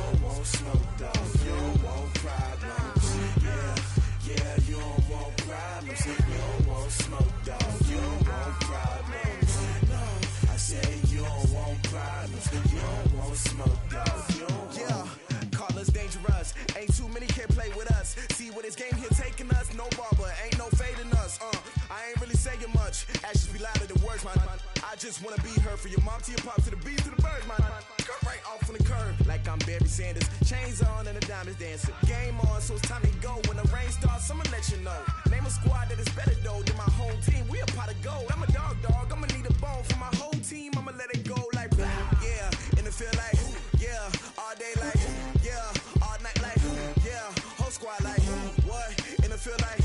don't want smoke, though. You don't want problems. Yeah, you don't want problems. You don't want smoke, though. You don't want problems. No, I say you don't want problems. You don't want smoke, though. You don't want. Call us dangerous. Ain't too many can play with us. See what this game here taking us. No barber, ain't no fading us. I ain't really saying much. Actions be louder than words, man. I just wanna be heard from your mom to your pop to the beat to the birds, man. Cut right off on the curb like I'm Barry Sanders. Chains on and the diamonds dancing. Game on, so it's time to go. When the rain starts, I'ma let you know. Name a squad that is better though than my home team. We a pot of gold. I'm a dog. I'ma need a bone for my whole team. I'ma let it go like blah. Yeah, and it feel like yeah, all day like yeah, all night like yeah, whole squad like what? And it feel like.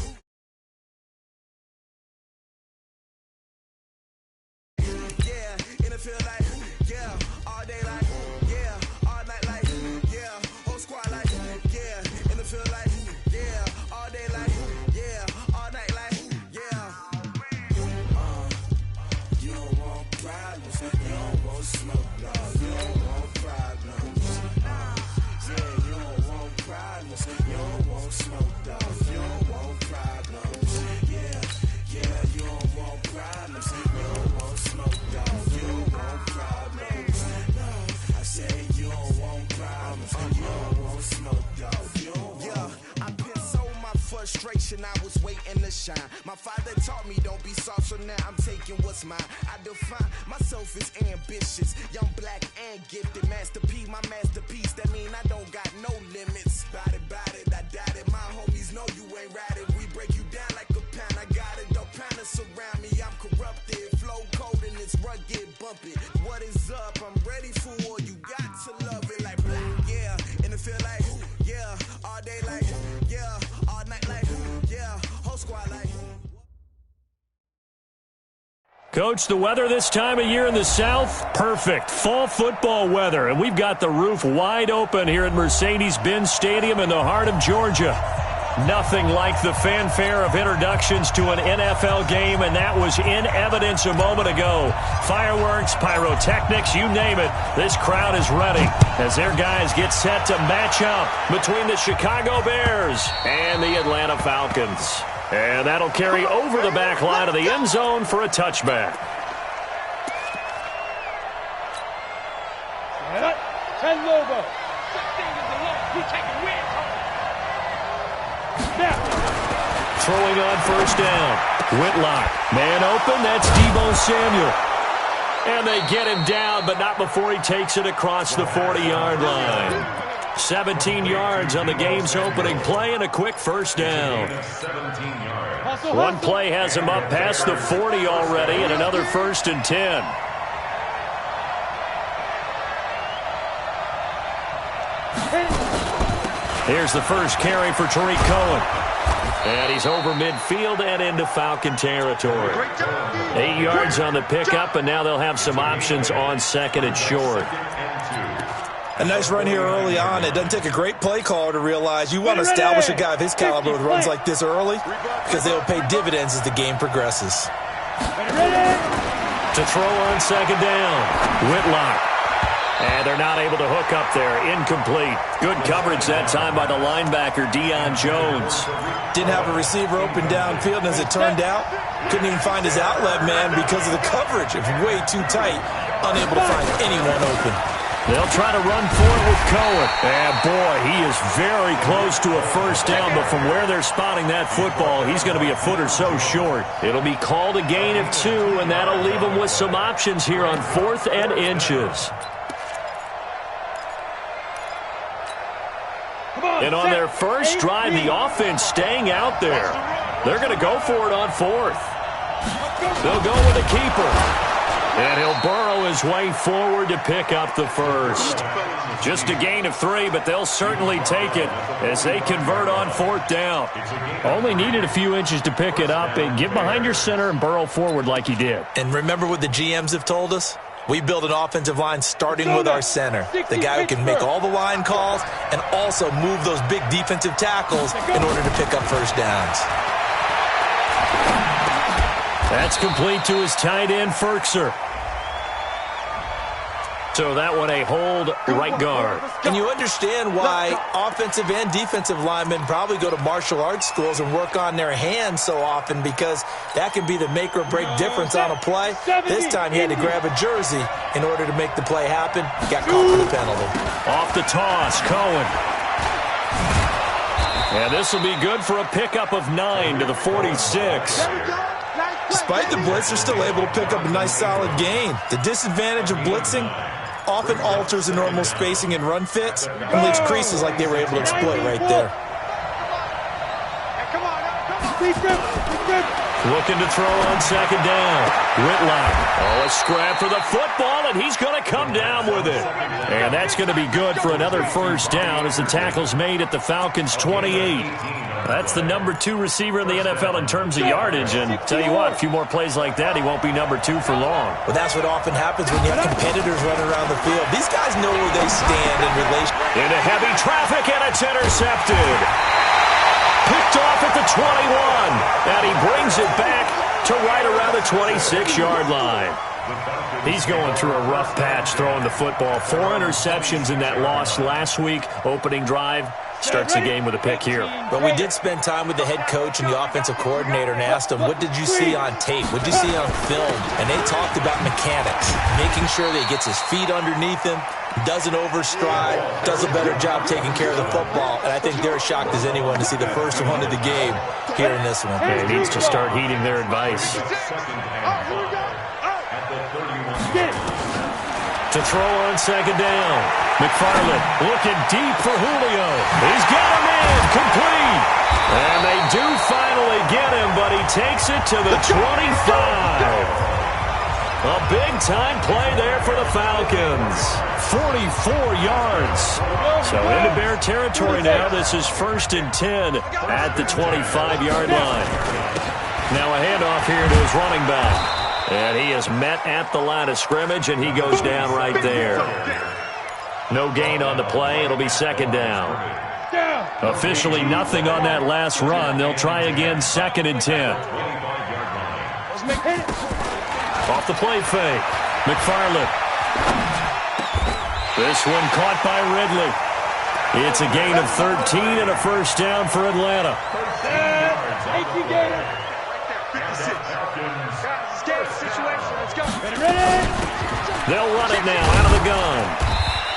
Yeah, and it feel like, yeah, all day like, yeah, all night like, yeah, whole squad like, yeah, and it feel like, yeah, all day like, yeah, all night like, yeah. You don't want problems, you don't want smoke, dog, you don't want problems. Yeah, you don't want problems, you don't want smoke, dog, you don't want problems. Yeah, you don't want problems, you don't want smoke, dog, you don't want problems. No, I say you don't want problems, you don't want smoke, dog, you don't want. Yeah, I pissed so my frustration, I was waiting to shine. My father taught me don't be soft, so now I'm taking what's mine. I define myself as ambitious, young, black, and gifted. Master P, my masterpiece, that mean I don't got no limits. Bout it, I doubt it. My homies know you ain't ratted. We break you down like a pound. I got it, don't panic surround me. I'm corrupted, flow cold and it's rugged, bump it. What is up? I'm ready for war. You got to love it like black, yeah. And it feel like, yeah, all day like, yeah, all night like, yeah, whole squad like. Coach, the weather this time of year in the South, perfect. Fall football weather, and we've got the roof wide open here at Mercedes-Benz Stadium in the heart of Georgia. Nothing like the fanfare of introductions to an NFL game, and that was in evidence a moment ago. Fireworks, pyrotechnics, you name it. This crowd is ready as their guys get set to match up between the Chicago Bears and the Atlanta Falcons. And that'll carry over the back line of the end zone for a touchback. Throwing on first down. Whitlock. Man open. That's Deebo Samuel. And they get him down, but not before he takes it across the 40-yard line. 17 yards on the game's opening play and a quick first down. One play has him up past the 40 already and another 1st and 10. Here's the first carry for Tariq Cohen. And he's over midfield and into Falcon territory. 8 yards on the pickup, and now they'll have some options on 2nd and short. A nice run here early on. It doesn't take a great play caller to realize you want to establish a guy of his caliber with runs like this early because they'll pay dividends as the game progresses. To throw on 2nd down, Whitlock. And they're not able to hook up there. Incomplete. Good coverage that time by the linebacker, Deion Jones. Didn't have a receiver open downfield, and as it turned out, couldn't even find his outlet man because of the coverage. It was way too tight, unable to find anyone open. They'll try to run for it with Cohen. And, boy, he is very close to a first down, but from where they're spotting that football, he's going to be a foot or so short. It'll be called a gain of 2, and that'll leave him with some options here on 4th and inches. And on their first drive, the offense staying out there. They're going to go for it on 4th. They'll go with a keeper. And he'll burrow his way forward to pick up the first. Just a gain of 3, but they'll certainly take it as they convert on 4th down. Only needed a few inches to pick it up and get behind your center and burrow forward like he did. And remember what the GMs have told us? We build an offensive line starting with our center, the guy who can make all the line calls and also move those big defensive tackles in order to pick up first downs. That's complete to his tight end, Ferkser. So that one a hold right guard. And you understand why offensive and defensive linemen probably go to martial arts schools and work on their hands so often, because that can be the make or break difference on a play. This time he had to grab a jersey in order to make the play happen. Got caught for the penalty. Off the toss, Cohen. And this will be good for a pickup of 9 to the 46. Despite the blitz, they're still able to pick up a nice solid gain. The disadvantage of blitzing often alters the normal spacing and run fits and leaves creases like they were able to exploit right there. Looking to throw on second down. Whitlock. Oh, a scrap for the football, and he's going to come down with it. And that's going to be good for another first down as the tackle's made at the Falcons' 28. That's the number 2 receiver in the NFL in terms of yardage. And tell you what, a few more plays like that, he won't be number 2 for long. Well, that's what often happens when you have competitors running around the field. These guys know where they stand in relation. Into heavy traffic, and it's intercepted. Picked off at the 21. And he brings it back to right around the 26-yard line. He's going through a rough patch throwing the football. 4 interceptions in that loss last week. Opening drive. Starts the game with a pick here. But we did spend time with the head coach and the offensive coordinator and asked him, what did you see on tape? What did you see on film? And they talked about mechanics, making sure that he gets his feet underneath him, doesn't overstride, does a better job taking care of the football. And I think they're as shocked as anyone to see the first one of the game here in this one. Yeah, he needs to start heeding their advice. To throw on second down. McFarland looking deep for Julio. He's got him in. Complete. And they do finally get him, but he takes it to the 25. A big-time play there for the Falcons. 44 yards. So into Bear territory now. This is 1st and 10 at the 25-yard line. Now a handoff here to his running back. And he is met at the line of scrimmage, and he goes down right there. No gain on the play. It'll be second down. Officially nothing on that last run. They'll try again, 2nd and 10. Off the play fake. McFarland. This one caught by Ridley. It's a gain of 13 and a first down for Atlanta. They'll run it now out of the gun.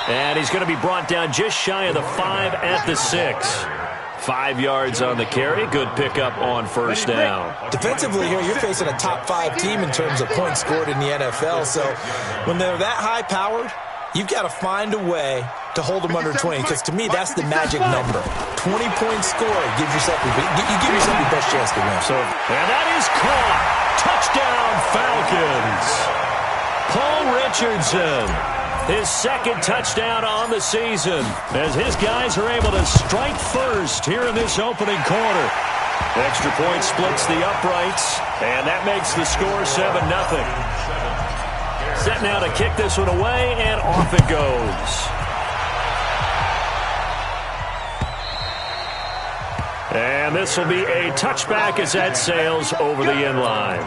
And he's going to be brought down just shy of the 5 at the 6. 5 yards on the carry. Good pickup on first down. Defensively here, you're facing a top 5 team in terms of points scored in the NFL. So when they're that high-powered, you've got to find a way to hold them under 20, because to me, that's the magic number. 20-point score gives yourself your best chance to win. And that is caught. Touchdown, Falcons. Paul Richardson, his 2nd touchdown on the season, as his guys are able to strike first here in this opening quarter. Extra point splits the uprights, and that makes the score 7-0. Set now to kick this one away, and off it goes. And this will be a touchback as that sails over the end line.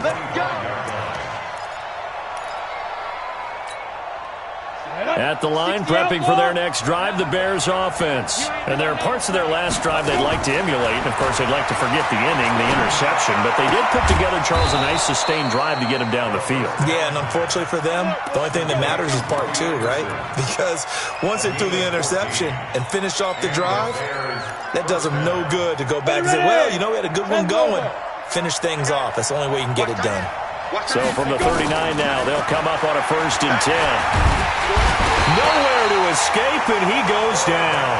At the line, prepping for their next drive, the Bears offense. And there are parts of their last drive they'd like to emulate. And, of course, they'd like to forget the inning, the interception. But they did put together, Charles, a nice sustained drive to get him down the field. Yeah, and unfortunately for them, the only thing that matters is part 2, right? Because once they threw the interception and finished off the drive, that does them no good to go back and say, well, you know, we had a good one going. Finish things off. That's the only way you can get it done. So from the 39 now, they'll come up on a 1st and 10. Nowhere to escape, and he goes down.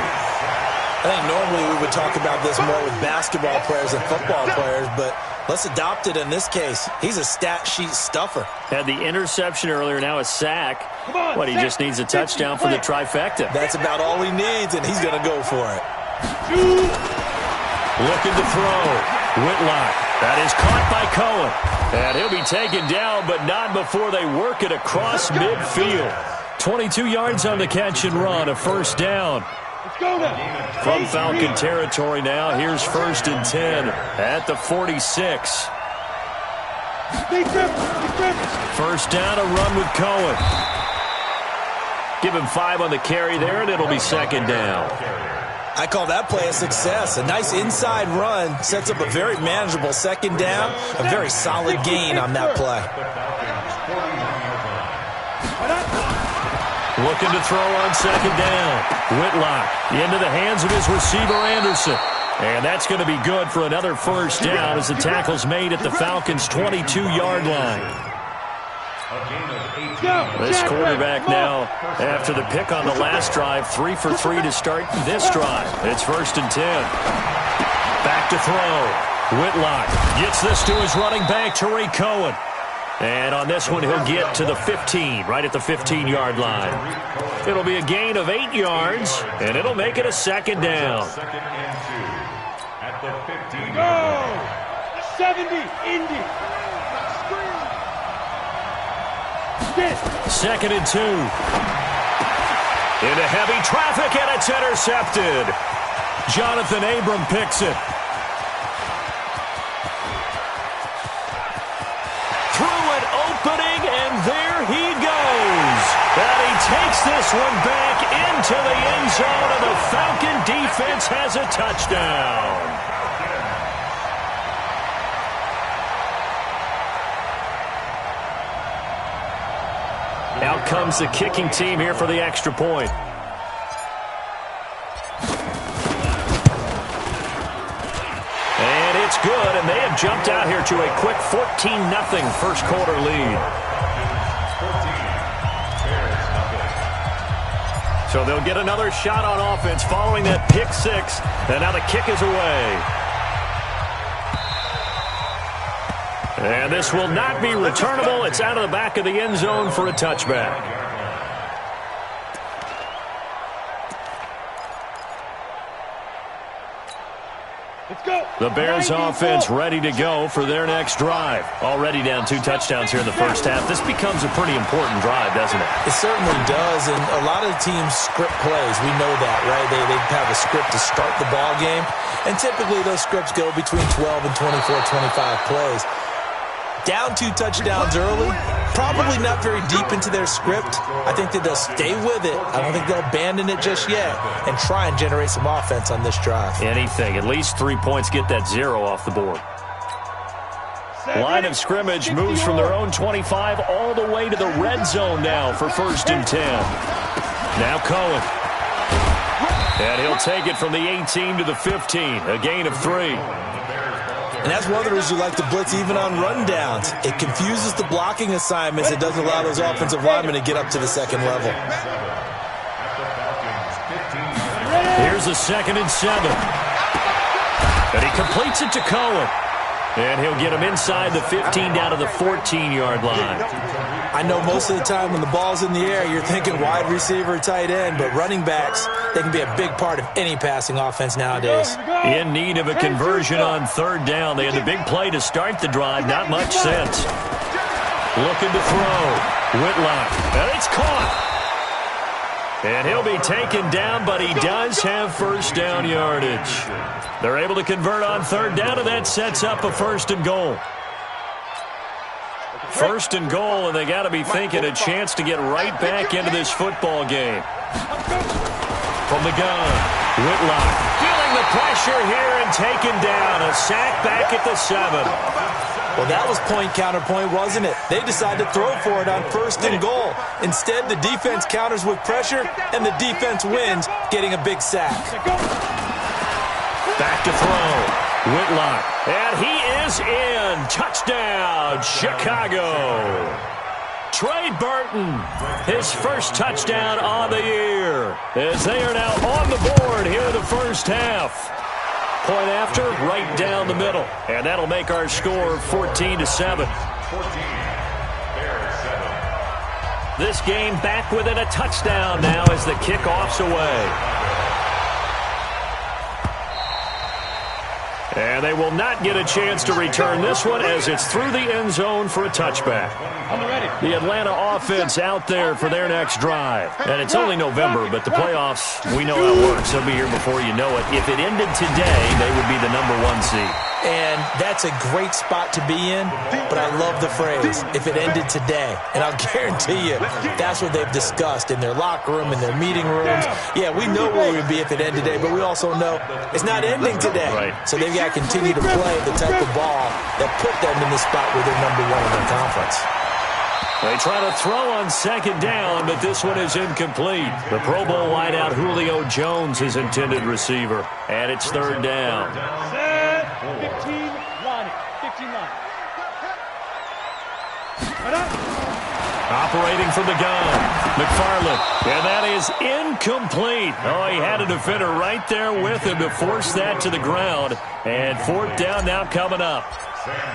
I think normally we would talk about this more with basketball players and football players, but let's adopt it in this case. He's a stat sheet stuffer. Had the interception earlier, now a sack. What, he just needs a touchdown for the trifecta. That's about all he needs, and he's going to go for it. Looking to throw. Whitlock. That is caught by Cohen. And he'll be taken down, but not before they work it across midfield. 22 yards on the catch and run, a first down. From Falcon territory now, here's 1st and 10 at the 46. First down, a run with Cohen. Give him 5 on the carry there, and it'll be second down. I call that play a success. A nice inside run sets up a very manageable second down, a very solid gain on that play. Looking to throw on second down. Whitlock into the hands of his receiver, Anderson. And that's going to be good for another first down as the tackle's made at the Falcons' 22-yard line. This quarterback now, after the pick on the last drive, 3 for 3 to start this drive. It's 1st and 10. Back to throw. Whitlock gets this to his running back, Tariq Cohen. And on this one, he'll get to the 15, right at the 15-yard line. It'll be a gain of 8 yards, and it'll make it a second down. Second and 2 at the 15-yard line. 70, Indy. Second and 2. Into heavy traffic, and it's intercepted. Jonathan Abram picks it. Through an opening, and there he goes. And he takes this one back into the end zone, and the Falcon defense has a touchdown. Out comes the kicking team here for the extra point. And it's good, and they have jumped out here to a quick 14-0 first quarter lead. So they'll get another shot on offense following that pick six, and now the kick is away. And this will not be returnable. It's out of the back of the end zone for a touchback. Let's go. The Bears offense ready to go for their next drive. Already down 2 touchdowns here in the first half. This becomes a pretty important drive, doesn't it? It certainly does, and a lot of the teams script plays. We know that, right? They have a script to start the ball game, and typically those scripts go between 12 and 24, 25 plays. Down 2 touchdowns early, probably not very deep into their script. I think that they'll stay with it. I don't think they'll abandon it just yet and try and generate some offense on this drive. Anything. At least 3 points, get that 0 off the board. Line of scrimmage moves from their own 25 all the way to the red zone now for 1st and 10. Now Cohen. And he'll take it from the 18 to the 15, a gain of 3. And that's one of the reasons you like to blitz even on rundowns. It confuses the blocking assignments. It doesn't allow those offensive linemen to get up to the second level. Here's a 2nd and 7. And he completes it to Cohen. And he'll get him inside the 15 down to the 14-yard line. I know most of the time when the ball's in the air, you're thinking wide receiver, tight end, but running backs, they can be a big part of any passing offense nowadays. In need of a conversion on 3rd down. They had the big play to start the drive. Not much sense. Looking to throw. Whitlock. And it's caught. And he'll be taken down, but he does have 1st down yardage. They're able to convert on 3rd down, and that sets up a 1st and goal. 1st and goal, and they got to be thinking a chance to get right back into this football game. From the gun, Whitlock feeling the pressure here and taken down. A sack back at the 7. Well, that was point counterpoint, wasn't it? They decided to throw for it on 1st and goal. Instead, the defense counters with pressure, and the defense wins, getting a big sack. Back to throw. Whitlock. And he is in. Touchdown, Chicago. Trey Burton, his 1st touchdown on the year, as they are now on the board here in the first half. Point after, right down the middle. And that'll make our score 14-7. This game back within a touchdown now as the kickoff's away. And they will not get a chance to return this one as it's through the end zone for a touchback. The Atlanta offense out there for their next drive. And it's only November, but the playoffs, we know how it works. They'll be here before you know it. If it ended today, they would be the #1 seed. And that's a great spot to be in, but I love the phrase, if it ended today. And I'll guarantee you, that's what they've discussed in their locker room, in their meeting rooms. Yeah, we know where we'd be if it ended today, but we also know it's not ending today. Right. So they've got to continue to play the type of ball that put them in the spot where they're number one in their conference. They try to throw on second down, but this one is incomplete. The Pro Bowl wideout Julio Jones, his intended receiver. And it's third down. Set. 15 line it. 15 line. Operating from the gun, McFarland. And that is incomplete. Oh, he had a defender right there with him to force that to the ground. And fourth down now coming up.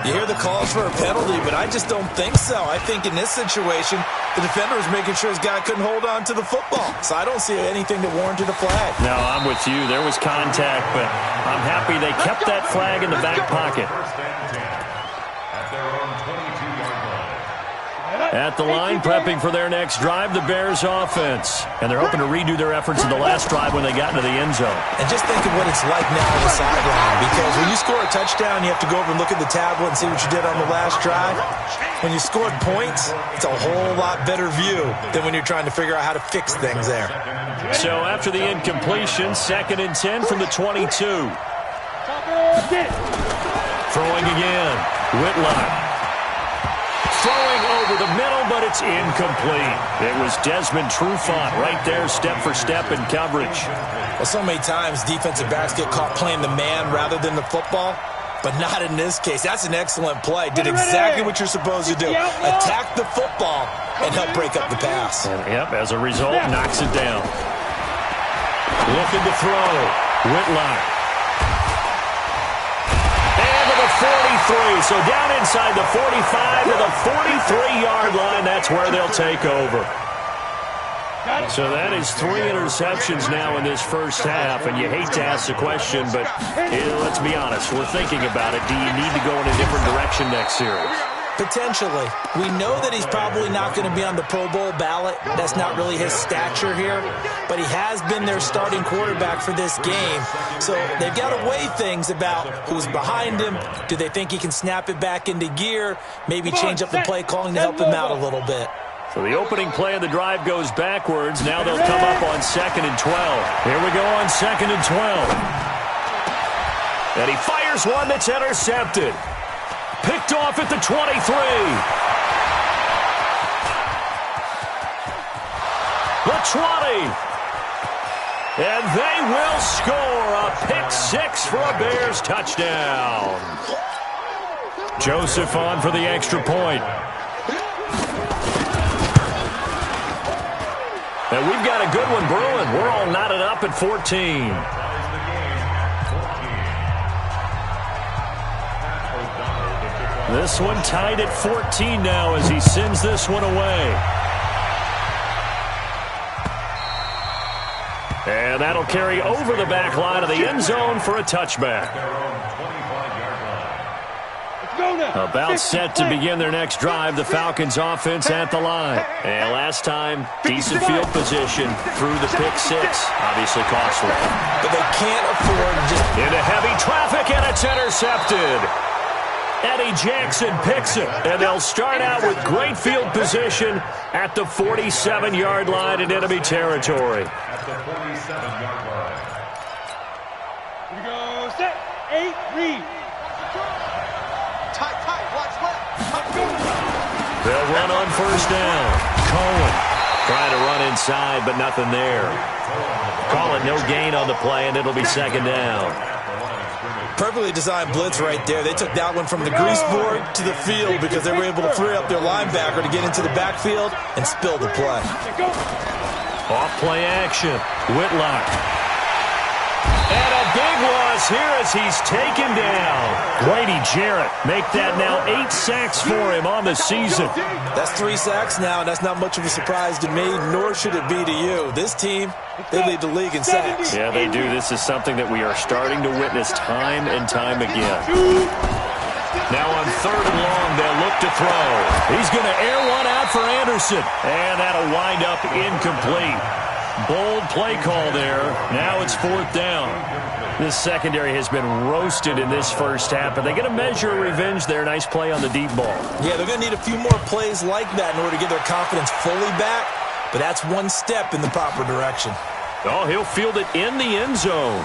You hear the calls for a penalty, but I just don't think so. I think in this situation, the defender was making sure his guy couldn't hold on to the football. So I don't see anything that warranted a flag. No, I'm with you. There was contact, but I'm happy they kept that flag in the back pocket. At the line, prepping for their next drive, the Bears offense. And they're hoping to redo their efforts in the last drive when they got into the end zone. And just think of what it's like now on the sideline, because when you score a touchdown, you have to go over and look at the tablet and see what you did on the last drive. When you scored points, it's a whole lot better view than when you're trying to figure out how to fix things there. So after the incompletion, 2nd and 10 from the 22. Throwing again, Whitlock. Throwing over the middle, but it's incomplete. It was Desmond Trufant right there, step for step in coverage. Well, so many times defensive backs get caught playing the man rather than the football, but not in this case. That's an excellent play. Did exactly what you're supposed to do. Attack the football and help break up the pass. And, yep, as a result, knocks it down. Looking to throw. Whitlock. 43, so down inside the 45 to the 43-yard line. That's where they'll take over. So that is 3 interceptions now in this first half, and you hate to ask the question, but let's be honest, we're thinking about it. Do you need to go in a different direction next series? Potentially. We know that he's probably not going to be on the Pro Bowl ballot. That's not really his stature here. But he has been their starting quarterback for this game. So they've got to weigh things about who's behind him. Do they think he can snap it back into gear? Maybe change up the play calling to help him out a little bit. So the opening play of the drive goes backwards. Now they'll come up on 2nd and 12. Here we go on 2nd and 12. And he fires one that's intercepted. Picked off at the 23. The 20. And they will score a pick 6 for a Bears touchdown. Joseph on for the extra point. And we've got a good one brewing. We're all knotted up at 14. This one tied at 14 now as he sends this one away. And that'll carry over the back line of the end zone for a touchback. About set to begin their next drive, the Falcons offense at the line. And last time, decent field position through the pick 6. Obviously costly. But they can't afford just... Into heavy traffic, and it's intercepted. Eddie Jackson picks it, and they'll start out with great field position at the 47-yard line in enemy territory. At the 47-yard line. Here we go, set, 8, read. Tight, watch left. They'll run on first down. Cohen trying to run inside, but nothing there. Call it no gain on the play, and it'll be 2nd down. Perfectly designed blitz right there. They took that one from the grease board to the field because they were able to free up their linebacker to get into the backfield and spill the play. Off play action. Whitlock. And a big loss here as he's taken down. Grady Jarrett make that now 8 sacks for him on the season. That's 3 sacks now, and that's not much of a surprise to me, nor should it be to you. This team, they lead the league in sacks. Yeah, they do. This is something that we are starting to witness time and time again. Now on 3rd and long, they'll look to throw. He's going to air one out for Anderson. And that'll wind up incomplete. Bold play call there. Now it's 4th down. This secondary has been roasted in this first half, but they get a measure of revenge there. Nice play on the deep ball. Yeah, they're going to need a few more plays like that in order to get their confidence fully back, but that's one step in the proper direction. Oh, he'll field it in the end zone.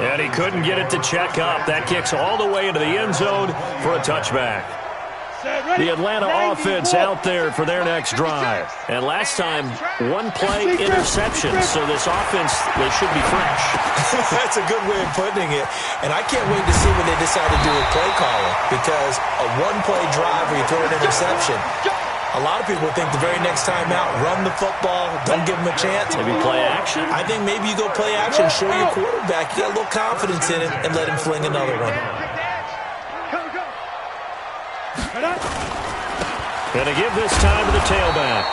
And he couldn't get it to check up. That kicks all the way into the end zone for a touchback. The Atlanta offense out there for their next drive. And last time, one play interception. So this offense, they should be fresh. That's a good way of putting it. And I can't wait to see what they decide to do with play calling. Because a one-play drive where you throw an interception, a lot of people think the very next time out, run the football, don't give them a chance. Maybe play action? I think maybe you go play action, show your quarterback, get a little confidence in it, and let him fling another one. Going to give this time to the tailback.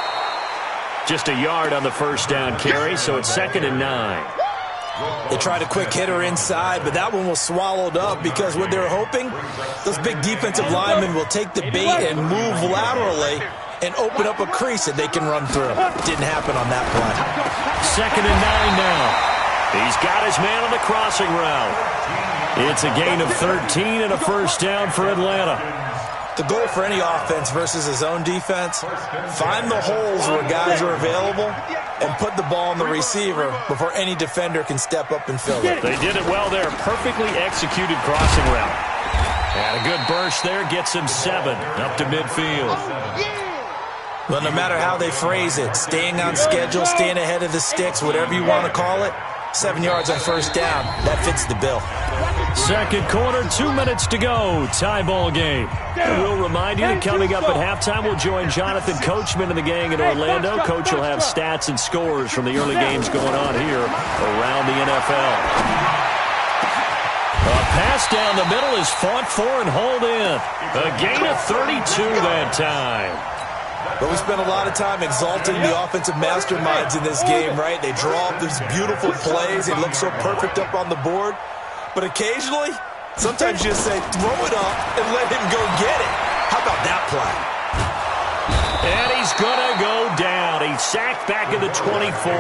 Just a yard on the first down carry, so it's 2nd and 9. They tried a quick hitter inside, but that one was swallowed up because what they're hoping, those big defensive linemen will take the bait and move laterally and open up a crease that they can run through. Didn't happen on that play. 2nd and 9 now. He's got his man on the crossing route. It's a gain of 13 and a first down for Atlanta. The goal for any offense versus his own defense, find the holes where guys are available and put the ball on the receiver before any defender can step up and fill it. They did it well there. Perfectly executed crossing route. And a good burst there gets him 7 up to midfield. Well, no matter how they phrase it, staying on schedule, staying ahead of the sticks, whatever you want to call it, 7 yards on first down, that fits the bill. Second quarter, 2 minutes to go. Tie ball game. And we'll remind you that coming up at halftime, we'll join Jonathan Coachman and the gang in Orlando. Coach will have stats and scores from the early games going on here around the NFL. A pass down the middle is fought for and hauled in. A gain of 32 that time. But we spent a lot of time exalting the offensive masterminds in this game, right? They draw up these beautiful plays. They look so perfect up on the board. But occasionally, sometimes you just say, throw it up and let him go get it. How about that play? And he's going to go down. He's sacked back at the 24.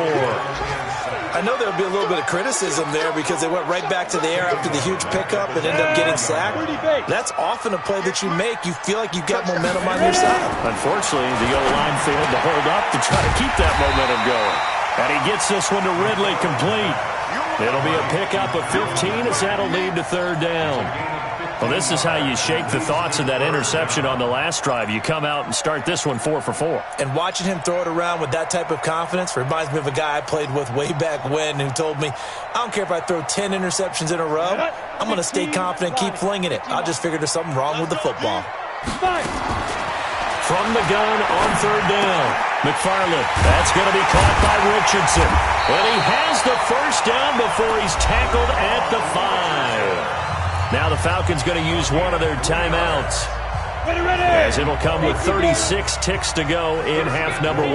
I know there'll be a little bit of criticism there because they went right back to the air after the huge pickup and ended up getting sacked. That's often a play that you make. You feel like you've got momentum on your side. Unfortunately, the O-line failed to hold up to try to keep that momentum going. And he gets this one to Ridley complete. It'll be a pickup of 15 as that'll lead to third down. Well, this is how you shake the thoughts of that interception on the last drive. You come out and start this one 4 for 4. And watching him throw it around with that type of confidence reminds me of a guy I played with way back when who told me, I don't care if I throw 10 interceptions in a row. I'm going to stay confident, keep flinging it. I just figured there's something wrong with the football. From the gun on third down, McFarland. That's going to be caught by Richardson. And he has the first down before he's tackled at the 5. Now the Falcons going to use one of their timeouts, as it'll come with 36 ticks to go in half number 1.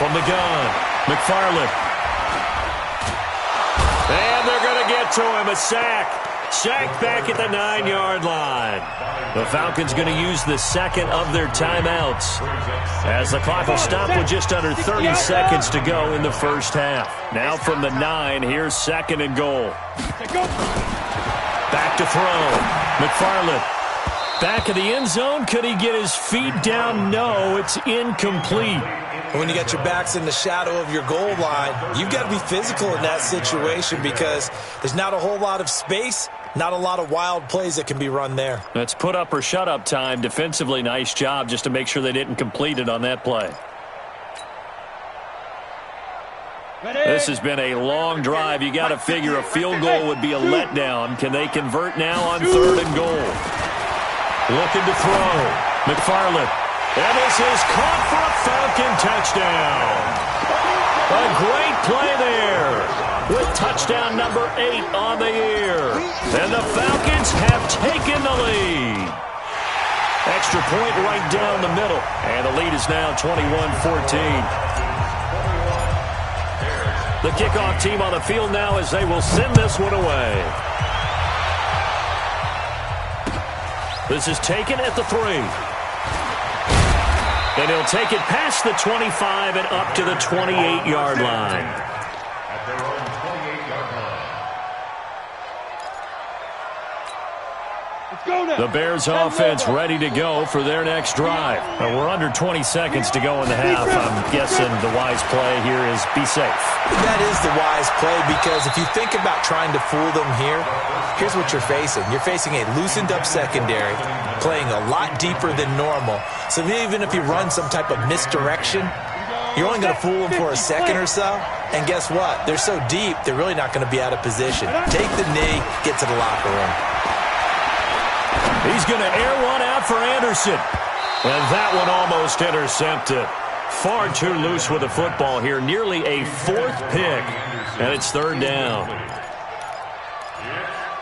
From the gun, McFarland. And they're going to get to him, a sack. Sacked back at the 9-yard line. The Falcons going to use the second of their timeouts, as the clock will stop with just under 30 seconds to go in the first half. Now from the 9, here's 2nd and goal. Back to throw. McFarland. Back of the end zone. Could he get his feet down? No, it's incomplete. When you got your backs in the shadow of your goal line, you've got to be physical in that situation because there's not a whole lot of space, not a lot of wild plays that can be run there. That's put up or shut up time. Defensively, nice job just to make sure they didn't complete it on that play. This has been a long drive. You got to figure a field goal would be a letdown. Can they convert now on 3rd and goal? Looking to throw. McFarland. And this is caught for a Falcon touchdown. A great play there with touchdown number 8 on the year. And the Falcons have taken the lead. Extra point right down the middle. And the lead is now 21-14. The kickoff team on the field now as they will send this one away. This is taken at the 3. And he'll take it past the 25 and up to the 28-yard line. At their own 28-yard line. Let's go now. The Bears offense ready to go for their next drive. We're under 20 seconds to go in the half. I'm guessing the wise play here is be safe. That is the wise play, because if you think about trying to fool them here, here's what you're facing. You're facing a loosened-up secondary, playing a lot deeper than normal. So even if you run some type of misdirection, you're only going to fool them for a second or so. And guess what? They're so deep, they're really not going to be out of position. Take the knee, get to the locker room. He's going to air one out for Anderson. And that one almost intercepted. Far too loose with the football here. Nearly a fourth pick. And it's third down. It's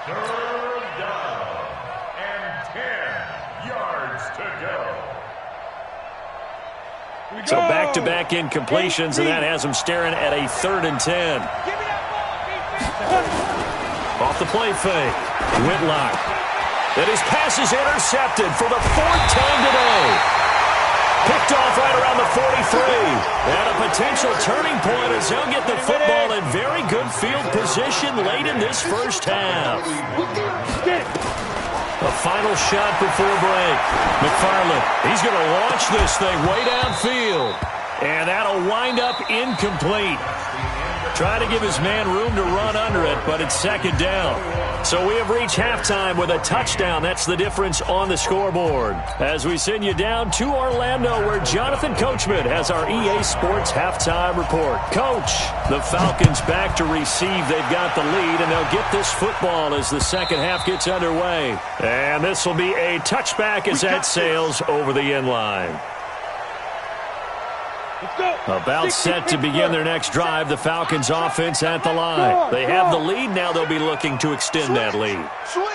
third down and 10 yards to go. So back-to-back incompletions, and that has him staring at a 3rd and 10. Off the play fake. Whitlock. And his pass is intercepted for the 4th time today. Picked off right around the 43. And a potential turning point as he'll get the football in very good field position late in this first half. A final shot before break. McFarland, he's going to launch this thing way downfield. And that'll wind up incomplete. Trying to give his man room to run under it, but it's second down. So we have reached halftime with a touchdown. That's the difference on the scoreboard. As we send you down to Orlando, where Jonathan Coachman has our EA Sports halftime report. Coach, the Falcons back to receive. They've got the lead, and they'll get this football as the second half gets underway. And this will be a touchback as that sails over the end line. About set to begin their next drive, the Falcons offense at the line. They have the lead, now they'll be looking to extend that lead.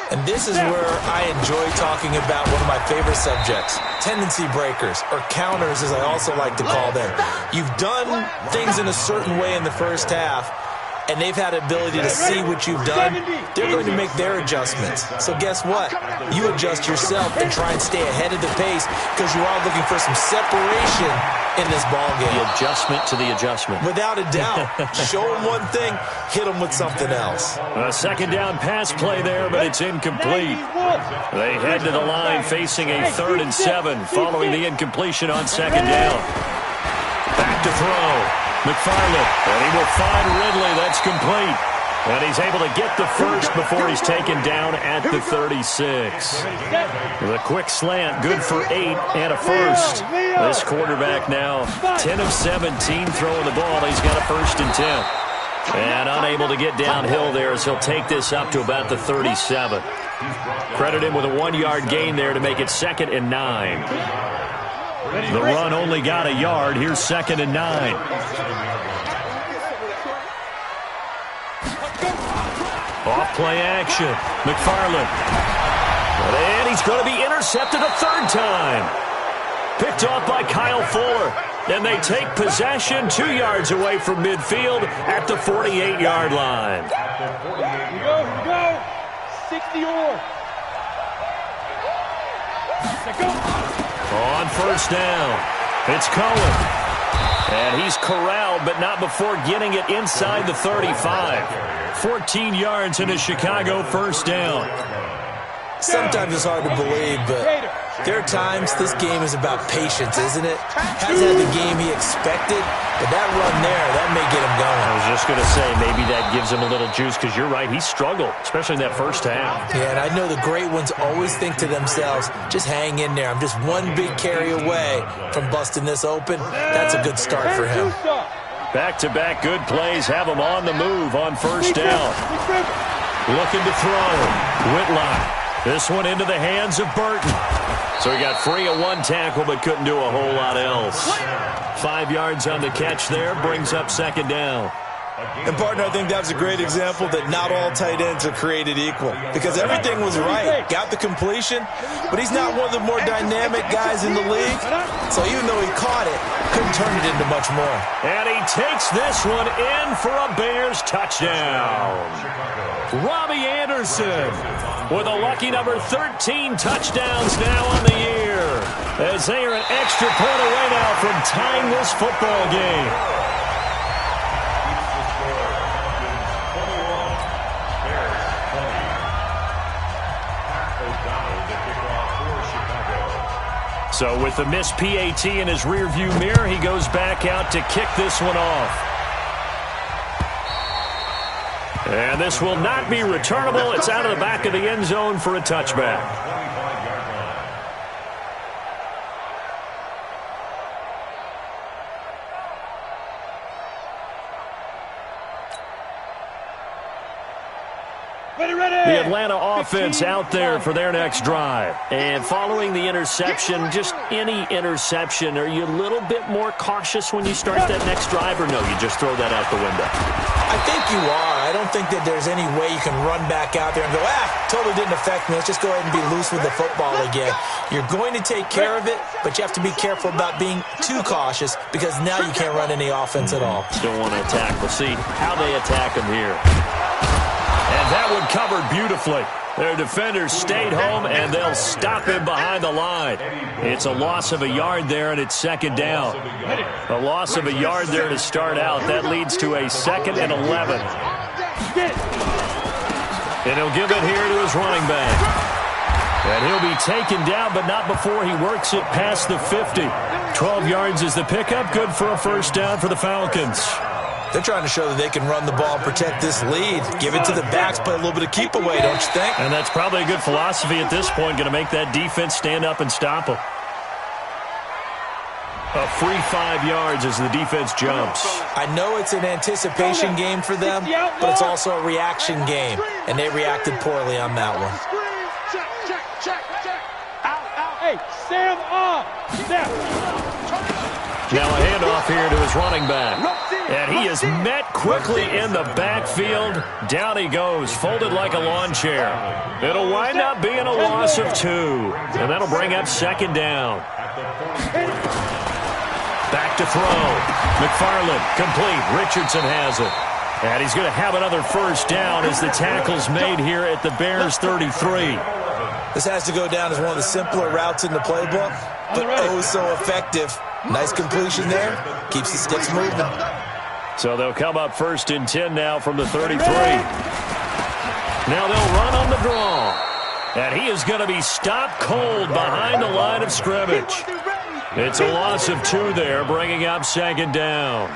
And this is where I enjoy talking about one of my favorite subjects, tendency breakers, or counters as I also like to call them. You've done things in a certain way in the first half, and they've had the ability to see what you've done. They're going to make their adjustments. So guess what? You adjust yourself and try and stay ahead of the pace, because you are looking for some separation in this ball game. The adjustment to the adjustment. Without a doubt. Show them one thing, hit them with something else. A second down pass play there, but it's incomplete. They head to the line facing a 3rd and 7 following the incompletion on second down. Back to throw. McFarland, and he will find Ridley. That's complete. And he's able to get the first before he's taken down at the 36. The quick slant, good for 8 and a first. This quarterback now 10 of 17 throwing the ball. He's got a 1st and 10. And unable to get downhill there as he'll take this up to about the 37. Credit him with a 1-yard gain there to make it 2nd and 9. The run only got a yard. Here's 2nd and 9. Off play action. McFarland. And he's going to be intercepted a 3rd time. Picked off by Kyle Fuller. And they take possession 2 yards away from midfield at the 48-yard line. Here we go. 60-or. Let's go. On 1st down, it's Cohen. And he's corralled, but not before getting it inside the 35. 14 yards in a Chicago 1st down. Sometimes it's hard to believe, but there are times this game is about patience, isn't it? Hasn't had the game he expected, but that run there, that may get him going. I was just going to say, maybe that gives him a little juice, because you're right, he struggled, especially in that first half. Yeah, and I know the great ones always think to themselves, just hang in there. I'm just one big carry away from busting this open. That's a good start for him. Back-to-back good plays have him on the move on 1st down. Looking to throw. Whitlock. This one into the hands of Burton. So he got free of 1 tackle, but couldn't do a whole lot else. 5 yards on the catch there, brings up 2nd down. And, partner, I think that was a great example that not all tight ends are created equal, because everything was right. Got the completion, but he's not one of the more dynamic guys in the league. So even though he caught it, couldn't turn it into much more. And he takes this one in for a Bears touchdown. Robbie Anderson with a lucky number 13 touchdowns now on the year. as they are an extra point away now from tying this football game. So with the missed PAT in his rearview mirror, he goes back out to kick this one off. And this will not be returnable. It's out of the back of the end zone for a touchback. The Atlanta offense out there for their next drive. And following the interception, just any interception, are you a little bit more cautious when you start that next drive, or no, you just throw that out the window? I think you are. I don't think that there's any way you can run back out there and go, totally didn't affect me. Let's just go ahead and be loose with the football again. You're going to take care of it, but you have to be careful about being too cautious because now you can't run any offense at all. Still want to attack. We'll see how they attack him here. And that one covered beautifully. Their defenders stayed home, and they'll stop him behind the line. It's a loss of a yard there, and it's second down. A loss of a yard there to start out. That leads to a 2nd and 11. And he'll give it here to his running back. And he'll be taken down, but not before he works it past the 50. 12 yards is the pickup. Good for a first down for the Falcons. They're trying to show that they can run the ball and protect this lead. Give it to the backs, play a little bit of keep away, don't you think? And that's probably a good philosophy at this point, going to make that defense stand up and stop them. A free 5 yards as the defense jumps. I know it's an anticipation game for them, but it's also a reaction game, and they reacted poorly on that one. Hey, Sam up. Now a handoff here to his running back. And he is met quickly in the backfield. Down he goes, folded like a lawn chair. It'll wind up being a loss of 2. And that'll bring up second down. Back to throw. McFarland, complete. Richardson has it. And he's going to have another first down as the tackle's made here at the Bears 33. This has to go down as one of the simpler routes in the playbook, but oh so effective. Nice completion there. Keeps the sticks moving. So they'll come up 1st and 10 now from the 33. Now they'll run on the draw. And he is going to be stopped cold behind the line of scrimmage. It's a loss of 2 there, bringing up second down.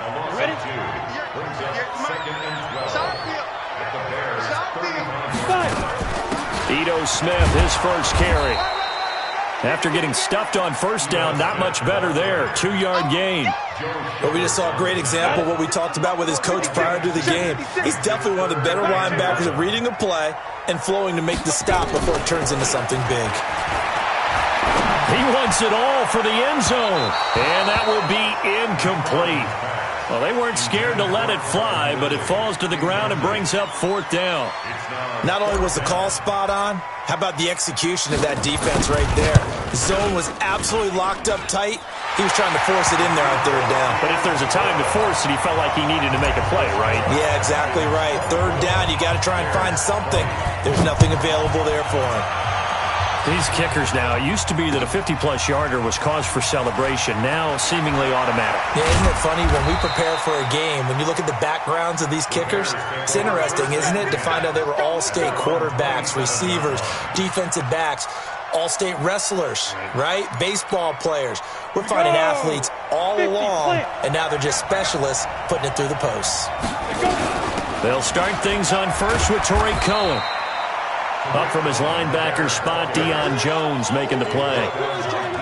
Ito Smith, his first carry. After getting stuffed on first down, not much better there. 2-yard gain. But we just saw a great example of what we talked about with his coach prior to the game. He's definitely one of the better linebackers at reading a play and flowing to make the stop before it turns into something big. He wants it all for the end zone. And that will be incomplete. Well, they weren't scared to let it fly, but it falls to the ground and brings up 4th down. Not only was the call spot on, how about the execution of that defense right there? The zone was absolutely locked up tight. He was trying to force it in there on 3rd down. But if there's a time to force it, he felt like he needed to make a play, right? Yeah, exactly right. 3rd down, you got to try and find something. There's nothing available there for him. These kickers now, it used to be that a 50-plus yarder was cause for celebration. Now, seemingly automatic. Yeah, isn't it funny when we prepare for a game, when you look at the backgrounds of these kickers, it's interesting, isn't it, to find out they were all-state quarterbacks, receivers, defensive backs, all-state wrestlers, right? Baseball players. We're finding athletes all along, and now they're just specialists putting it through the posts. They'll start things on first with Torrey Cohen. Up from his linebacker spot, Deion Jones making the play.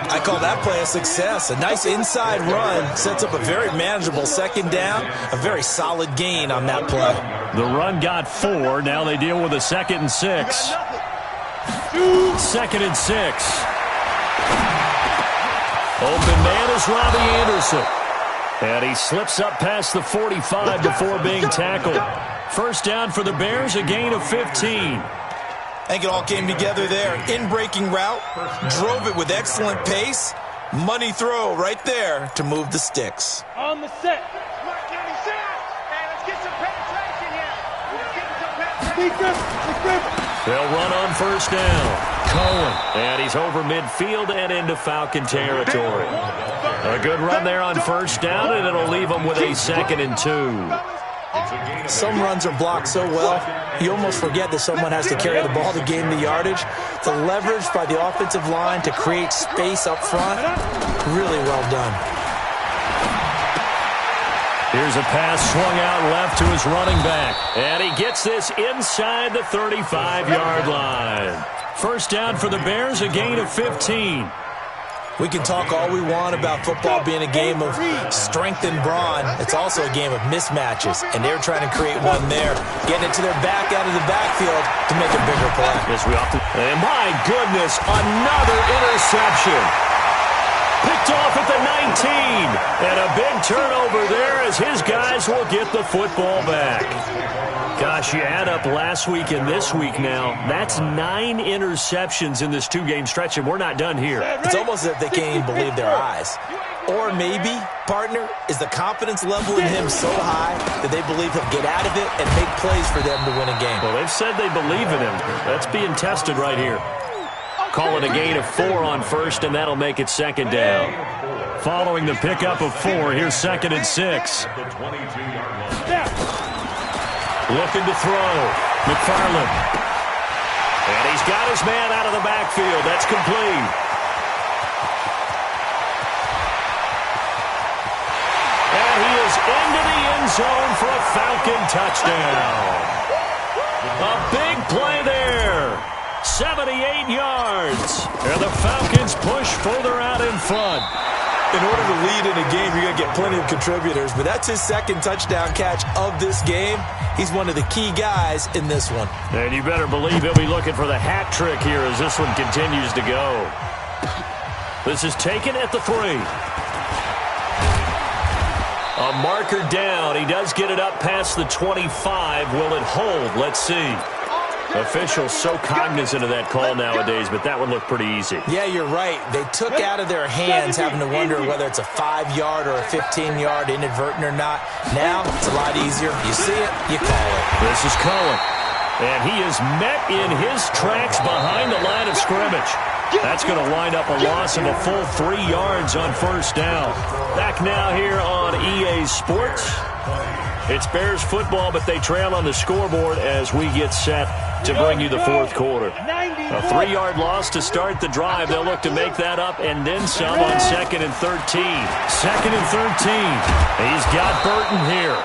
I call that play a success. A nice inside run sets up a very manageable second down. A very solid gain on that play. The run got 4. Now they deal with a 2nd and 6. 2nd and 6. Open man is Robbie Anderson. And he slips up past the 45 before being tackled. First down for the Bears, a gain of 15. I think it all came together there. In-breaking route, drove it with excellent pace. Money throw right there to move the sticks. On the set. Smart County set. Hey, let's get some penetration here. Let's get some penetration. Speaker. They'll run on first down. Cohen. And he's over midfield and into Falcon territory. A good run there on first down, and it'll leave them with a 2nd and 2. Some runs are blocked so well, you almost forget that someone has to carry the ball to gain the yardage. The leverage by the offensive line to create space up front, really well done. Here's a pass swung out left to his running back. And he gets this inside the 35-yard line. First down for the Bears, a gain of 15. We can talk all we want about football being a game of strength and brawn. It's also a game of mismatches, and they're trying to create one there, getting it to their back out of the backfield to make a bigger play. Yes, we often. And my goodness, another interception. Picked off at the 19. And a big turnover there as his guys will get the football back. Gosh, you add up last week and this week now. That's 9 interceptions in this 2-game stretch, and we're not done here. It's almost as if they can't even believe their eyes. Or maybe, partner, is the confidence level in him so high that they believe he'll get out of it and make plays for them to win a game. Well, they've said they believe in him. That's being tested right here. Call it a gain of 4 on first, and that'll make it 2nd down. Following the pickup of 4, here's 2nd and 6. Looking to throw. McFarland. And he's got his man out of the backfield. That's complete. And he is into the end zone for a Falcon touchdown. A big play there. 78 yards. And the Falcons push further out in front. In order to lead in a game, you're going to get plenty of contributors, but that's his 2nd touchdown catch of this game. He's one of the key guys in this one. And you better believe he'll be looking for the hat trick here as this one continues to go. This is taken at the 3. A marker down. He does get it up past the 25. Will it hold? Let's see. Officials so cognizant of that call nowadays, but that would look pretty easy. Yeah, you're right. They took out of their hands having to wonder whether it's a 5-yard or a 15-yard, inadvertent or not. Now, it's a lot easier. You see it, you call it. This is Cohen. And he is met in his tracks behind the line of scrimmage. That's going to wind up a loss of a full 3 yards on first down. Back now here on EA Sports. It's Bears football, but they trail on the scoreboard as we get set to bring you the 4th quarter. A 3-yard loss to start the drive. They'll look to make that up and then some on 2nd and 13. 2nd and 13. He's got Burton here.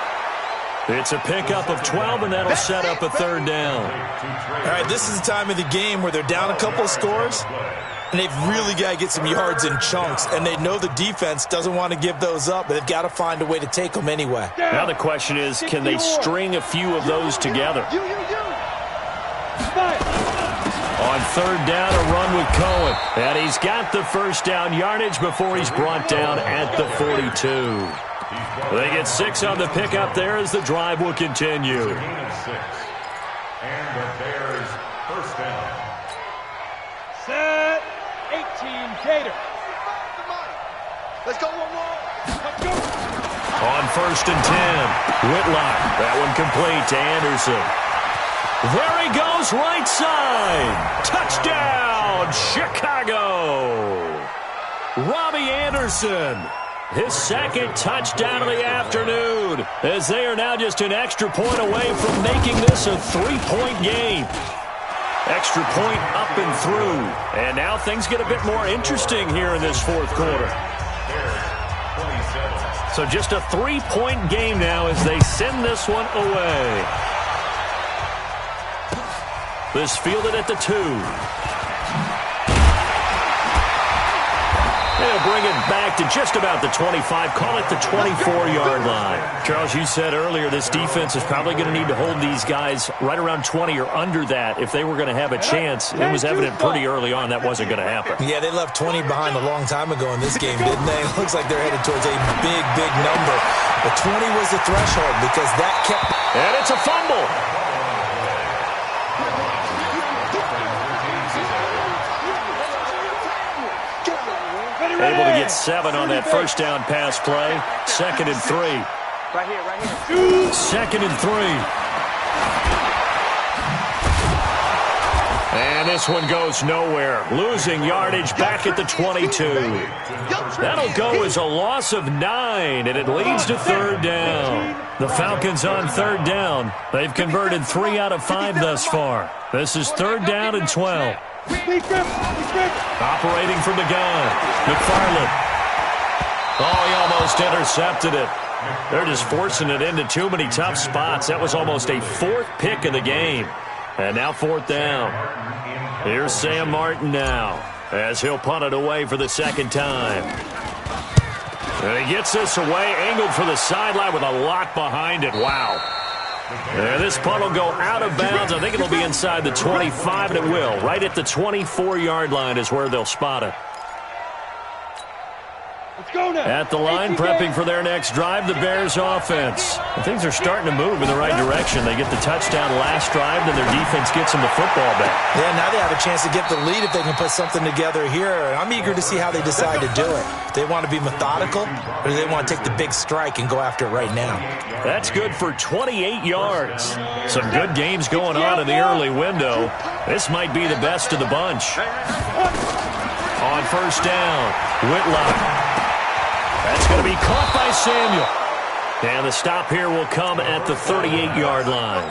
It's a pickup of 12, and that'll set up a 3rd down. All right, this is the time of the game where they're down a couple of scores, and they've really got to get some yards in chunks, and they know the defense doesn't want to give those up, but they've got to find a way to take them anyway. Now the question is, can they string a few of those together? On 3rd down, a run with Cohen. And he's got the first down yardage before he's brought down at the 42. They get 6 on the pickup there as the drive will continue. And the Bears first down. Set. 18, Gator. Let's go one more. Let's go. On 1st and 10, Whitlock. That one complete to Anderson. There he goes, right side. Touchdown, Chicago. Robbie Anderson. His 2nd touchdown of the afternoon, as they are now just an extra point away from making this a 3-point game. Extra point up and through. And now things get a bit more interesting here in this 4th quarter. So just a 3-point game now as they send this one away. This fielded at the 2. They'll bring it back to just about the 25. Call it the 24-yard line. Charles, you said earlier this defense is probably going to need to hold these guys right around 20 or under that if they were going to have a chance. It was evident pretty early on that wasn't going to happen. Yeah, they left 20 behind a long time ago in this game, didn't they? It looks like they're headed towards a big, big number. But 20 was the threshold because that kept... And it's a fumble. Able to get 7 on that first down pass play. 2nd and 3. Right here. 2nd and 3. And this one goes nowhere. Losing yardage back at the 22. That'll go as a loss of 9, and it leads to third down. The Falcons on third down. They've converted 3 out of 5 thus far. This is third down and 12. Operating from the gun, McFarland. Oh, he almost intercepted it. They're just forcing it into too many tough spots. That was almost a 4th pick of the game. And now fourth down. Here's Sam Martin now as he'll punt it away for the second time. And he gets this away, angled for the sideline with a lot behind it. Wow. And this punt will go out of bounds. I think it'll be inside the 25, and it will. Right at the 24-yard line is where they'll spot it. At the line, prepping for their next drive, the Bears offense. And things are starting to move in the right direction. They get the touchdown last drive, then their defense gets them the football back. Yeah, now they have a chance to get the lead if they can put something together here. I'm eager to see how they decide to do it. Do they want to be methodical, or do they want to take the big strike and go after it right now? That's good for 28 yards. Some good games going on in the early window. This might be the best of the bunch. On first down, Whitlock. That's going to be caught by Samuel. And the stop here will come at the 38-yard line.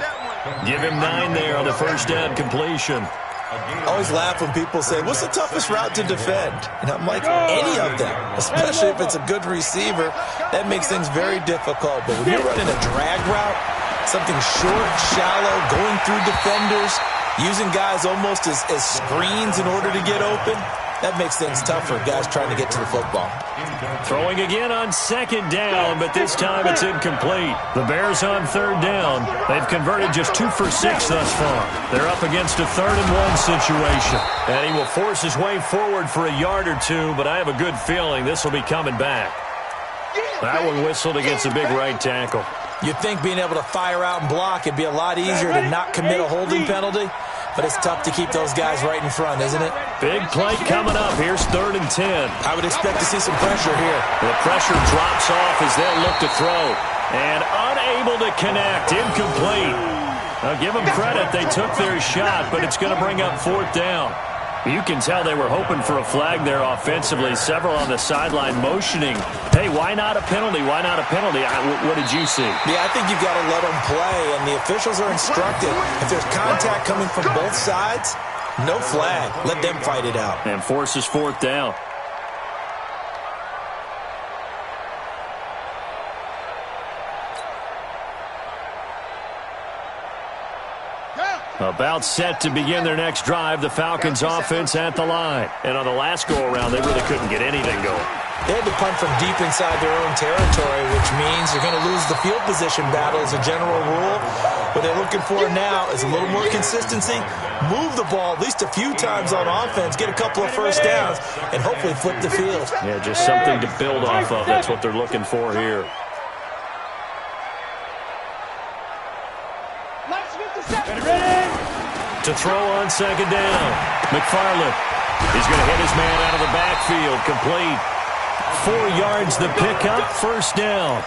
Give him 9 there on the first down completion. I always laugh when people say, what's the toughest route to defend? And I'm like, any of them, especially if it's a good receiver. That makes things very difficult. But when you're running a drag route, something short, shallow, going through defenders, using guys almost as screens in order to get open, that makes things tough for guys trying to get to the football. Throwing again on second down, but this time it's incomplete. The Bears on third down. They've converted just 2 for 6 thus far. They're up against a 3rd and 1 situation. And he will force his way forward for a yard or 2, but I have a good feeling this will be coming back. That one whistled against a big right tackle. You'd think being able to fire out and block it'd be a lot easier to not commit a holding penalty. But it's tough to keep those guys right in front, isn't it? Big play coming up. Here's 3rd and 10. I would expect to see some pressure here. The pressure drops off as they'll look to throw. And unable to connect. Incomplete. Now, give them credit. They took their shot, but it's going to bring up 4th down. You can tell they were hoping for a flag there offensively. Several on the sideline motioning. Hey, why not a penalty? Why not a penalty? What did you see? Yeah, I think you've got to let them play, and the officials are instructed. If there's contact coming from both sides, no flag. Let them fight it out. And forces 4th down. About set to begin their next drive, the Falcons offense at the line. And on the last go-around, they really couldn't get anything going. They had to punt from deep inside their own territory, which means they're going to lose the field position battle as a general rule. What they're looking for now is a little more consistency, move the ball at least a few times on offense, get a couple of first downs, and hopefully flip the field. Yeah, just something to build off of. That's what they're looking for here. To throw on second down, McFarland. He's going to hit his man out of the backfield. Complete. 4 yards the pickup, first down.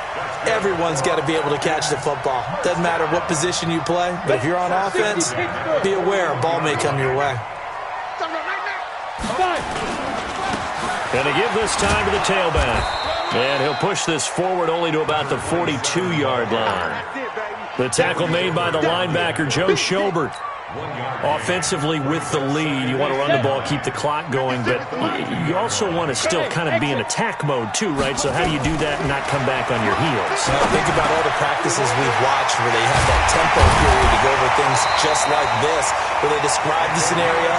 Everyone's got to be able to catch the football. Doesn't matter what position you play, but if you're on offense, be aware a ball may come your way. Going to give this time to the tailback. And he'll push this forward only to about the 42-yard line. The tackle made by the linebacker, Joe Schobert. Offensively with the lead, you want to run the ball, keep the clock going, but you also want to still kind of be in attack mode too, right? So how do you do that and not come back on your heels? Well, think about all the practices we've watched where they have that tempo period to go over things just like this, where they describe the scenario,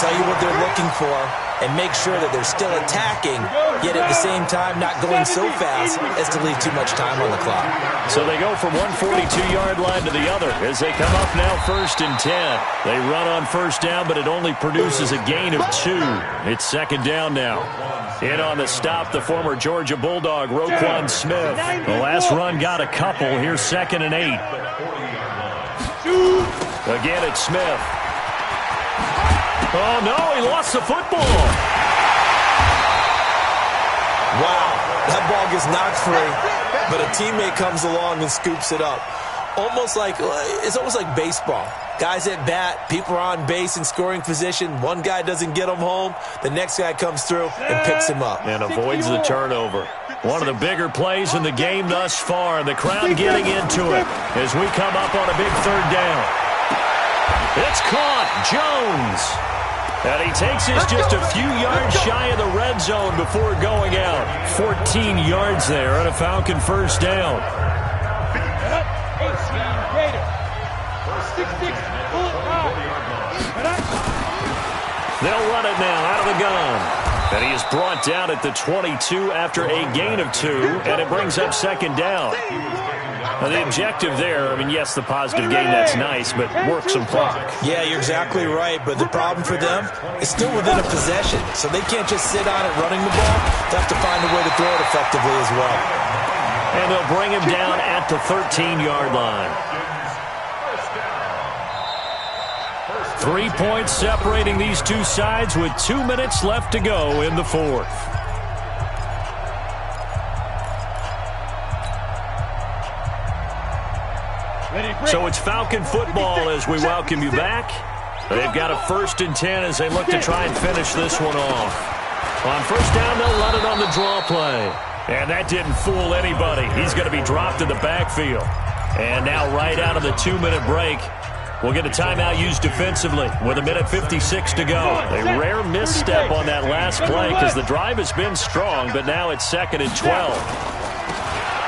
tell you what they're looking for, and make sure that they're still attacking, yet at the same time not going so fast as to leave too much time on the clock. So they go from one 42-yard line to the other as they come up now 1st and 10. They run on first down, but it only produces a gain of 2. It's second down now. In on the stop, the former Georgia Bulldog, Roquan Smith. The last run got a couple. Here's 2nd and 8. Again, it's Smith. Oh, no, he lost the football. Wow, that ball gets knocked free, but a teammate comes along and scoops it up. it's almost like baseball. Guys at bat, people are on base in scoring position. One guy doesn't get him home. The next guy comes through and picks him up. And avoids the turnover. One of the bigger plays in the game thus far. The crowd getting into it as we come up on a big third down. It's caught. Jones. And he takes this just a few yards shy of the red zone before going out. 14 yards there and a Falcon first down. 18 Gator. 6-6. They'll run it now out of the gun. And he is brought down at the 22 after a gain of 2, and it brings up second down. Now, the objective there, I mean, yes, the positive gain, that's nice, but work some clock. Yeah, you're exactly right, but the problem for them is still within a possession, so they can't just sit on it running the ball. They have to find a way to throw it effectively as well. And they'll bring him down at the 13-yard line. 3 points separating these two sides with 2 minutes left to go in the fourth. So it's Falcon football as we welcome you back. They've got a 1st and 10 as they look to try and finish this one off. On first down, they'll run it on the draw play. And that didn't fool anybody. He's going to be dropped in the backfield. And now right out of the 2-minute break, we'll get a timeout used defensively with 1:56 to go. A rare misstep on that last play because the drive has been strong, but now it's 2nd and 12.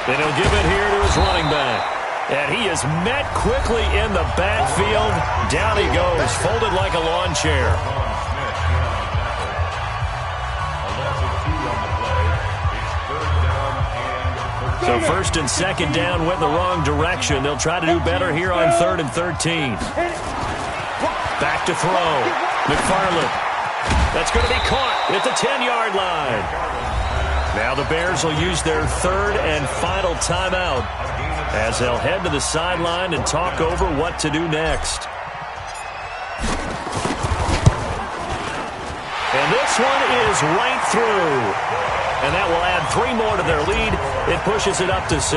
And he'll give it here to his running back. And he is met quickly in the backfield. Down he goes, folded like a lawn chair. So 1st and 2nd down went the wrong direction. They'll try to do better here on 3rd and 13. Back to throw. McFarland. That's going to be caught at the 10-yard line. Now the Bears will use their 3rd and final timeout as they'll head to the sideline and talk over what to do next. And this one is right through. And that will add 3 more to their lead. It pushes it up to 6.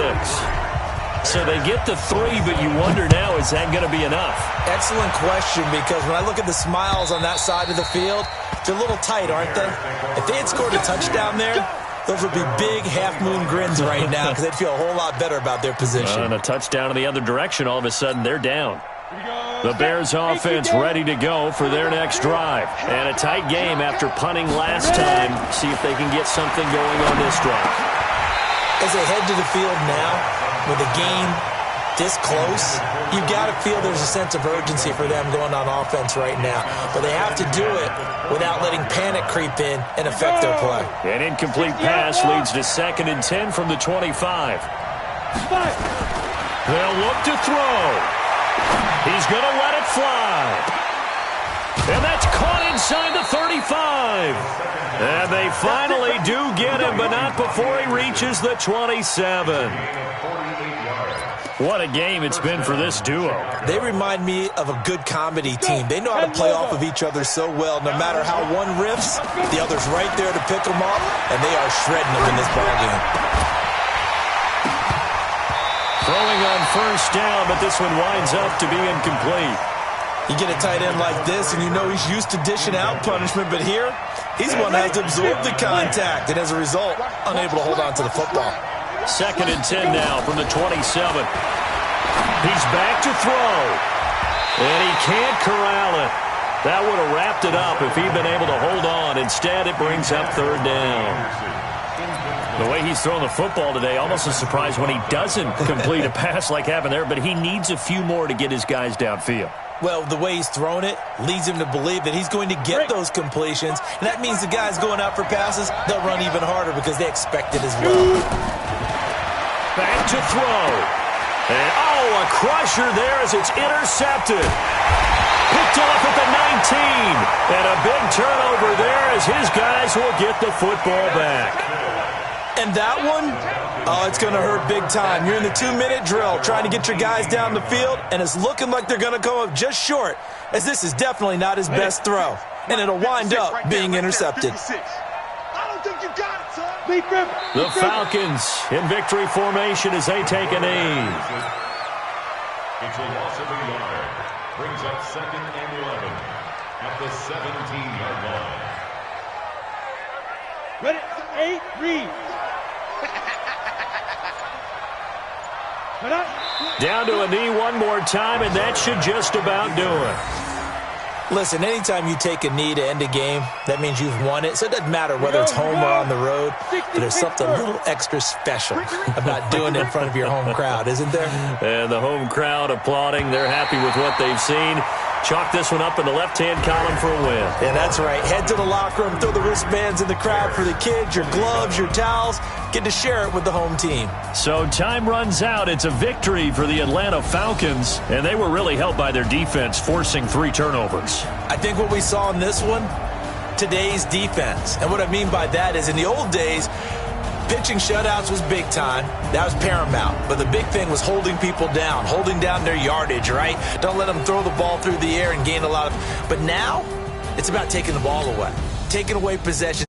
So they get to 3, but you wonder now, is that going to be enough? Excellent question, because when I look at the smiles on that side of the field, they're a little tight, aren't they? If they had scored a touchdown there, those would be big half-moon grins right now because they'd feel a whole lot better about their position. And a touchdown in the other direction, all of a sudden they're down. The Bears offense ready to go for their next drive. And a tight game after punting last time. See if they can get something going on this drive. As they head to the field now, with a game this close, you've got to feel there's a sense of urgency for them going on offense right now. But they have to do it without letting panic creep in and affect their play. An incomplete pass leads to 2nd and 10 from the 25. They'll look to throw. He's going to let it fly. And that's caught inside the 35. And they finally do get him, but not before he reaches the 27. What a game it's been for this duo. They remind me of a good comedy team. They know how to play off of each other so well. No matter how one riffs, the other's right there to pick them up, and they are shredding them in this ballgame. Throwing on first down, but this one winds up to be incomplete. You get a tight end like this, and you know he's used to dishing out punishment, but here, he's the one that has to absorb the contact, and as a result, unable to hold on to the football. 2nd and 10 now from the 27. He's back to throw. And he can't corral it. That would have wrapped it up if he'd been able to hold on. Instead, it brings up 3rd down. The way he's throwing the football today, almost a surprise when he doesn't complete a pass like happened there, but he needs a few more to get his guys downfield. Well, the way he's thrown it leads him to believe that he's going to get those completions, and that means the guys going out for passes, they'll run even harder because they expect it as well. Back to throw. And, a crusher there as it's intercepted. Picked off at the 19. And a big turnover there as his guys will get the football back. And that one, it's going to hurt big time. You're in the 2-minute drill trying to get your guys down the field, and it's looking like they're going to come up just short, as this is definitely not his best throw. And it'll wind up being intercepted. The Falcons in victory formation as they take a knee. It's a loss of a yard. Brings up 2nd and 11 at the 17-yard line. Ready, 8, read. Down to a knee one more time, and that should just about do it. Listen, anytime you take a knee to end a game, that means you've won it. So it doesn't matter whether it's home or on the road, but there's something a little extra special about doing it in front of your home crowd, isn't there? And the home crowd applauding. They're happy with what they've seen. Chalk this one up in the left-hand column for a win. Yeah, that's right. Head to the locker room, throw the wristbands in the crowd for the kids, your gloves, your towels. Get to share it with the home team. So time runs out. It's a victory for the Atlanta Falcons, and they were really helped by their defense, forcing 3 turnovers. I think what we saw in this one, today's defense. And what I mean by that is in the old days, pitching shutouts was big time. That was paramount. But the big thing was holding people down, holding down their yardage, right? Don't let them throw the ball through the air and gain a lot of... But now, it's about taking the ball away, taking away possession.